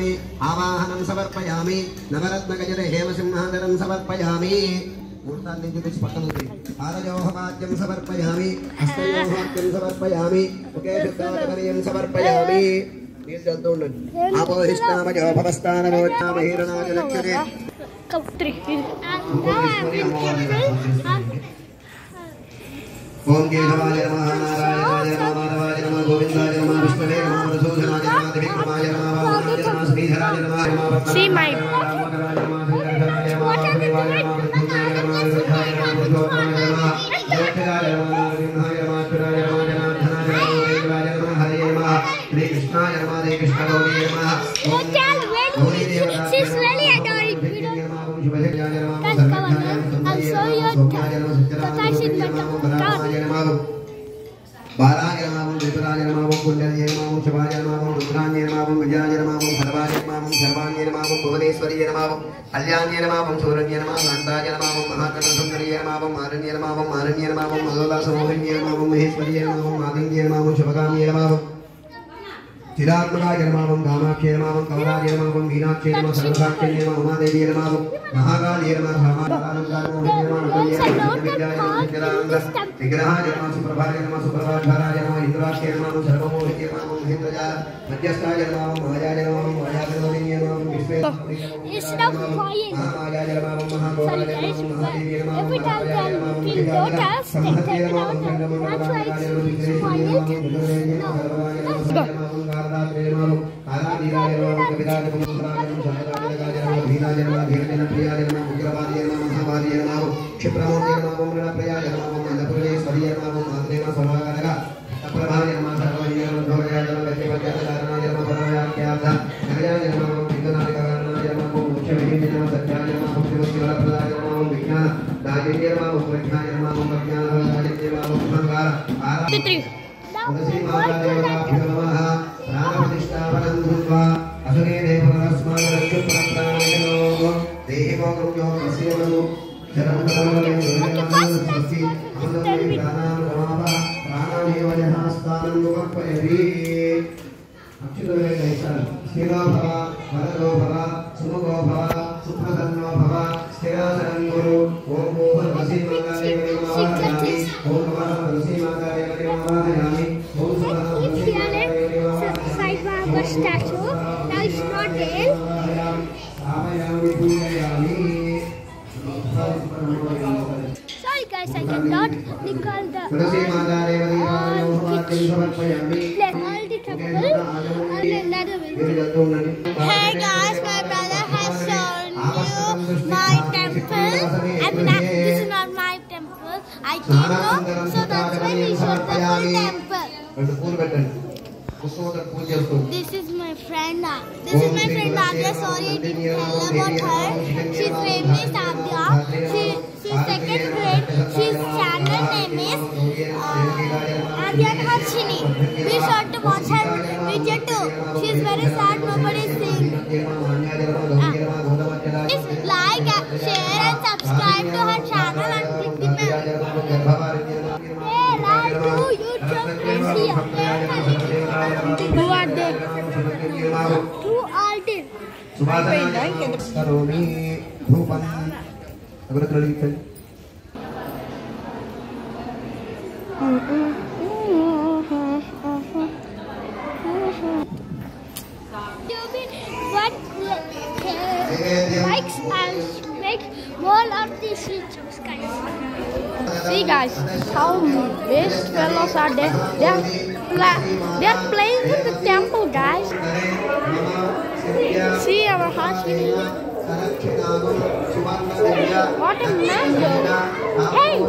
समर्पयामि आवाहनं समर्पयामि नवरत्नगजरे हेमसिंहादरं समर्पयामि मूर्तान्नि जुटिसि पक्कन उतरि पादयोः पाद्यं समर्पयामि हस्तयोः अर्घ्यं समर्पयामि मुखे शुद्धाचमनीयं समर्पयामि नील जलतो ఉండండి आपोहिष्णामजो भवस्तानमोच्चामहीरणाजलक्षरे कौत्रि ओम केशवाय नमः नारायणाय नमः माधवाय नमः गोविंदाय नमः विष्णवे नमः मधुसूदनाय नमः त्रिविक्रमाय नमः वामनाय नमः श्रीधराय नमः See my कृष्णाय नमः हरे कृष्ण गौरी नमः she's really adoring me. I'll show you बालाय नमः विपराय नमः कुंडल्ये नमः शिवाय नमः रुद्राय नमः विजयाय नमः सर्वाय नमः सर्वाण्ये नमः भुवनेश्वर्ये नमः कल्याण्ये नमः सूरण्ये नमः कान्ताय नमः महाकर्णसुन्दर्ये नमः मारण्ये नमः मारण्ये नमः मधुलासमोहिन्ये नमः महेश्वर्ये नमः मादिन्ये नमः शुभकाम्ये नमः चिरात्मकाय नमः कामाख्ये नमः कौरार्ये नमः मीनाक्षे नमः सर्वसाक्षे नमः उमादेवी नमः महाकाल्ये नमः महाकालानंदाय नमः विग्रहाय नमः सुप्रभाय नमः सुप्रभाधाराय नमः इंद्राक्षे नमः सर्वमोहिते नमः महेन्द्रजाल मध्यस्थाय नमः मायाय नमः मायाविनोदिन्ये नमः विश्वे महामायाय नमः महागौराय नमः महादेवी नमः महाकालाय नमः विग्रहाय समहते नमः खंडमंडलाय नमः विग्रहाय नमः विग्रहाय नमः सर्वाय नमः आराधनाय नमः आराधनाय नमः कविताय नमः सुराय नमः शंकराय नमः धीराय नमः धीरजन प्रियाय नमः उग्रवादीय नमः महावादीय नमः क्षिप्रमूर्तिय नमः मृणप्रियाय नमः अन्नपूर्णेश्वर्य नमः मात्रे नमः सर्वागणक प्रभाय नमः सर्वज्ञ नमः गौरयाय नमः व्यक्तिपद्यकारणाय नमः परमयाख्यार्थ नगराय नमः विघ्ननाशकारणाय नमः मोक्षविहीने नमः सत्याय नमः भक्तिवत्प्रदाय नमः विज्ञान दायिन्ये नमः प्रज्ञाय नमः प्रज्ञानदायिन्ये नमः अहंकार आराधनाय नमः प्राणप्रतिष्ठापनं कृत्वा असुरे देवरस्मानरक्षुप्राणायनो देहिमोग्रुभ्यो अस्यमनु शरणकमले दुर्गमानस्ति अमृतमयि प्राणानुगमाव प्राणानेव जहास्तानं युगपयति अक्षुतवे कैसन स्थिरो भव वरदो भव सुमुखो भव सुप्रसन्नो भव स्थिरासनं कुरु ओम भगवती माताये नमः वदामि ओम भगवती माताये नमः वदामि ओम भगवती माताये नमः Sai statue. Now it's not there. Sorry guys, I cannot recall the all the temple and another video. Hey guys, my brother has shown you my temple, and this is not my temple. I didn't know, so that's why we showed the whole temple. This is my friend. This is my friend Adya. Sorry, I didn't tell about her. She's famous Adya. She's second grade. She's channel name is Adya Harshini. Be sure to watch her video too. She's very sad. Nobody is seeing. Please like, share, and subscribe to her channel and click the bell. Hey, like to YouTube friends here. Who are they? Who are they? Karomi Rupan. What likes and make more of these videos, guys. See guys, how these fellows are there. They're playing in the temple, guys. See our Harshini. What a man, though. Hey!